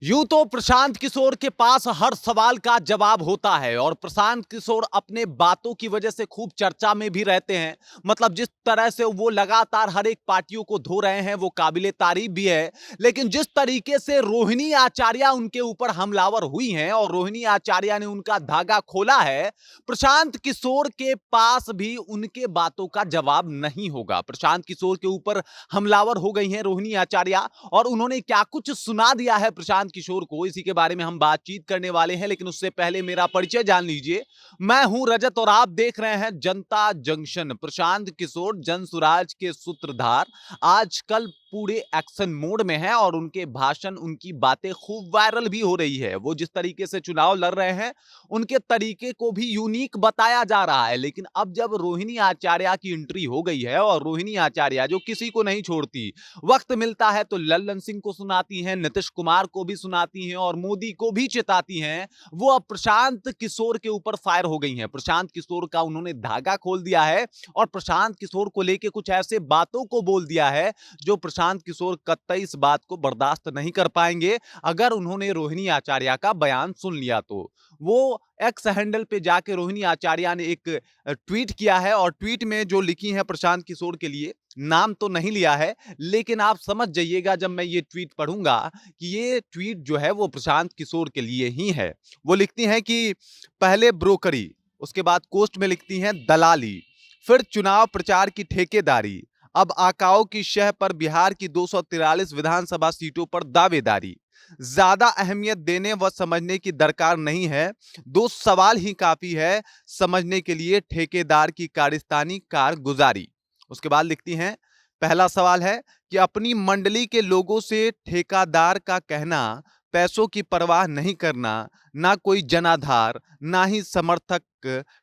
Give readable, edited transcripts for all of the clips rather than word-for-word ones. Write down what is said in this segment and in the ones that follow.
यूं तो प्रशांत किशोर के पास हर सवाल का जवाब होता है और प्रशांत किशोर अपने बातों की वजह से खूब चर्चा में भी रहते हैं। मतलब जिस तरह से वो लगातार हर एक पार्टियों को धो रहे हैं वो काबिले तारीफ भी है। लेकिन जिस तरीके से रोहिणी आचार्य उनके ऊपर हमलावर हुई हैं और रोहिणी आचार्य ने उनका धागा खोला है, प्रशांत किशोर के पास भी उनके बातों का जवाब नहीं होगा। प्रशांत किशोर के ऊपर हमलावर हो गई हैं रोहिणी आचार्य और उन्होंने क्या कुछ सुना दिया है प्रशांत किशोर को, इसी के बारे में हम बातचीत करने वाले हैं। लेकिन उससे पहले मेरा परिचय जान लीजिए। मैं हूं रजत और आप देख रहे हैं जनता जंक्शन। प्रशांत किशोर जनसुराज के सूत्रधार आजकल पूरे एक्शन मोड में है और उनके भाषण, उनकी बातें खूब वायरल भी हो रही है। वो जिस तरीके से चुनाव लड़ रहे हैं उनके तरीके को भी यूनिक बताया जा रहा है। लेकिन अब जब रोहिणी आचार्य की एंट्री हो गई है और रोहिणी आचार्य जो किसी को नहीं छोड़ती, वक्त मिलता है तो लल्लन सिंह को सुनाती हैं, नीतीश कुमार को भी सुनाती हैं और मोदी को भी चिताती हैं। वो अब प्रशांत किशोर के ऊपर फायर हो गई हैं। प्रशांत किशोर का उन्होंने धागा खोल दिया है और प्रशांत किशोर को लेके कुछ ऐसे बातों को बोल दिया है जो प्रशांत किशोर कतई इस बात को बर्दाश्त नहीं कर पाएंगे। अगर उन्होंने रोहिणी आचार्य का बयान सुन लिया तो वो एक्स हैंडल पे जाके रोहिणी आचार्य ने एक ट्वीट किया है और ट्वीट में जो लिखी है प्रशांत किशोर के लिए, नाम तो नहीं लिया है लेकिन आप समझ जाइएगा जब मैं ये ट्वीट पढ़ूंगा कि ये ट्वीट जो है वो प्रशांत किशोर के लिए ही है। वो लिखती हैं कि पहले ब्रोकरी, उसके बाद पोस्ट में लिखती हैं दलाली, फिर चुनाव प्रचार की ठेकेदारी, अब आकाओं की शह पर बिहार की 243 विधानसभा सीटों पर दावेदारी। ज्यादा अहमियत देने व समझने की दरकार नहीं है, दो सवाल ही काफी है समझने के लिए ठेकेदार की कारस्तानी कारगुजारी। उसके बाद लिखती हैं, पहला सवाल है कि अपनी मंडली के लोगों से ठेकेदार का कहना पैसों की परवाह नहीं करना, ना कोई जनाधार ना ही समर्थक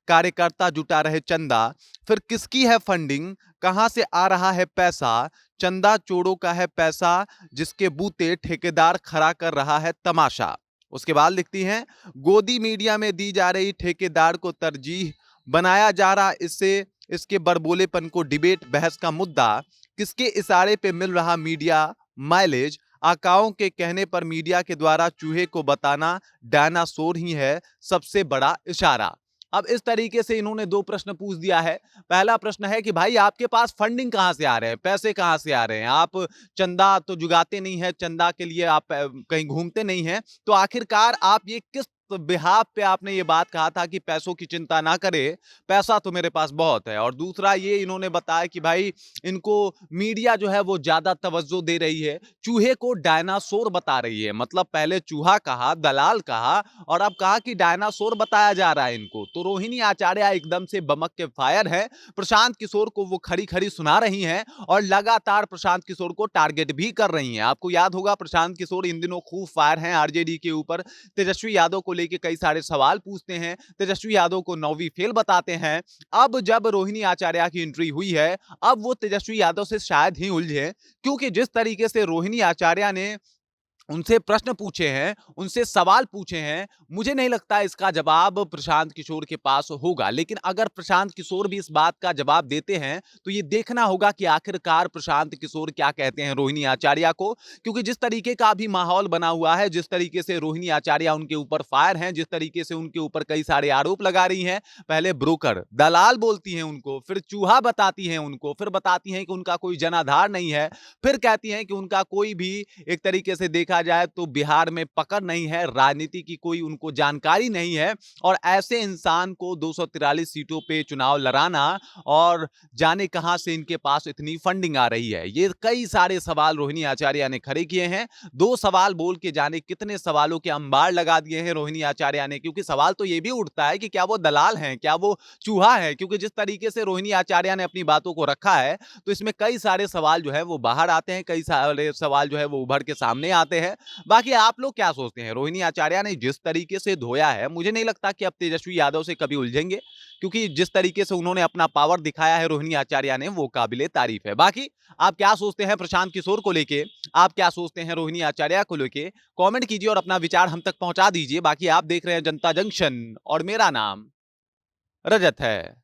कार्यकर्ता जुटा रहे चंदा, फिर किसकी है फंडिंग, कहां से आ रहा है पैसा, चंदा चोरों का है पैसा जिसके बूते ठेकेदार खड़ा कर रहा है तमाशा। उसके बाद लिखती हैं, गोदी मीडिया में दी जा रही ठेकेदार को तरजीह बनाया जा रहा, इससे इसके बड़बोलेपन को डिबेट बहस का मुद्दा, किसके इशारे पे मिल रहा मीडिया माइलेज, आकाओं के कहने पर मीडिया के द्वारा चूहे को बताना डायनासोर ही है सबसे बड़ा इशारा। अब इस तरीके से इन्होंने दो प्रश्न पूछ दिया है। पहला प्रश्न है कि भाई आपके पास फंडिंग कहां से आ रहे हैं, पैसे कहां से आ रहे हैं, आप चंदा तो जुगाते नहीं है, चंदा के लिए आप कहीं घूमते नहीं हैं, तो आखिरकार आप ये किस बिहाफ पे आपने ये बात कहा था कि पैसों की चिंता ना करे, पैसा तो मेरे पास बहुत है। और दूसरा ये इन्होंने बताया कि भाई इनको मीडिया जो है वो ज्यादा तवज्जो दे रही है, चूहे को डायनासोर बता रही है। मतलब पहले चूहा कहा, दलाल कहा और अब कहा कि डायनासोर बताया जा रहा है इनको। तो रोहिणी आचार्य एकदम से बमक के फायर है, प्रशांत किशोर को वो खड़ी खड़ी सुना रही हैं और लगातार प्रशांत किशोर को टारगेट भी कर रही हैं। आपको याद होगा प्रशांत किशोर इन दिनों खूब फायर हैं आरजेडी के ऊपर, तेजस्वी यादव को लेके कई सारे सवाल पूछते हैं, तेजस्वी यादव को नौवीं फेल बताते हैं। अब जब रोहिणी आचार्य की एंट्री हुई है, अब वो तेजस्वी यादव से शायद ही उलझे, क्योंकि जिस तरीके से रोहिणी आचार्य ने उनसे प्रश्न पूछे हैं, उनसे सवाल पूछे हैं, मुझे नहीं लगता इसका जवाब प्रशांत किशोर के पास होगा। लेकिन अगर प्रशांत किशोर भी इस बात का जवाब देते हैं तो ये देखना होगा कि आखिरकार प्रशांत किशोर क्या कहते हैं रोहिणी आचार्य को। क्योंकि जिस तरीके का भी माहौल बना हुआ है, जिस तरीके से रोहिणी आचार्य उनके ऊपर फायर हैं, जिस तरीके से उनके ऊपर कई सारे आरोप लगा रही हैं, पहले ब्रोकर दलाल बोलती हैं उनको, फिर चूहा बताती हैं उनको, फिर बताती हैं कि उनका कोई जनाधार नहीं है, फिर कहती हैं कि उनका कोई भी एक तरीके से देखा जाए तो बिहार में पकड़ नहीं है, राजनीति की कोई उनको जानकारी नहीं है। और ऐसे इंसान को 243 सीटों पे चुनाव लड़ाना और जाने कहां से इनके पास इतनी फंडिंग आ रही है, ये कई सारे सवाल रोहिणी आचार्य ने खड़े किए हैं। दो सवाल बोल के जाने कितने सवालों के अंबार लगा दिए हैं रोहिणी आचार्य ने। क्योंकि सवाल तो ये भी उठता है कि क्या वो दलाल हैं, क्या वो चूहा है। क्योंकि जिस तरीके से रोहिणी आचार्य ने अपनी बातों को रखा है तो इसमें कई सारे सवाल जो है वो बाहर आते हैं, कई सारे सवाल जो है वो उभर के सामने आते हैं। बाकी आप लोग क्या सोचते हैं? रोहिणी आचार्य ने जिस तरीके से धोया है, मुझे नहीं लगता कि अब तेजस्वी यादव से कभी उलझेंगे, क्योंकि जिस तरीके से उन्होंने अपना पावर दिखाया है रोहिणी आचार्य ने, वो काबिले तारीफ है। बाकी आप क्या सोचते हैं प्रशांत किशोर को लेके, आप क्या सोचते हैं रोहिणी आचार्य को लेके, कमेंट कीजिए और अपना विचार हम तक पहुंचा दीजिए। बाकी आप देख रहे हैं जनता जंक्शन और मेरा नाम रजत है।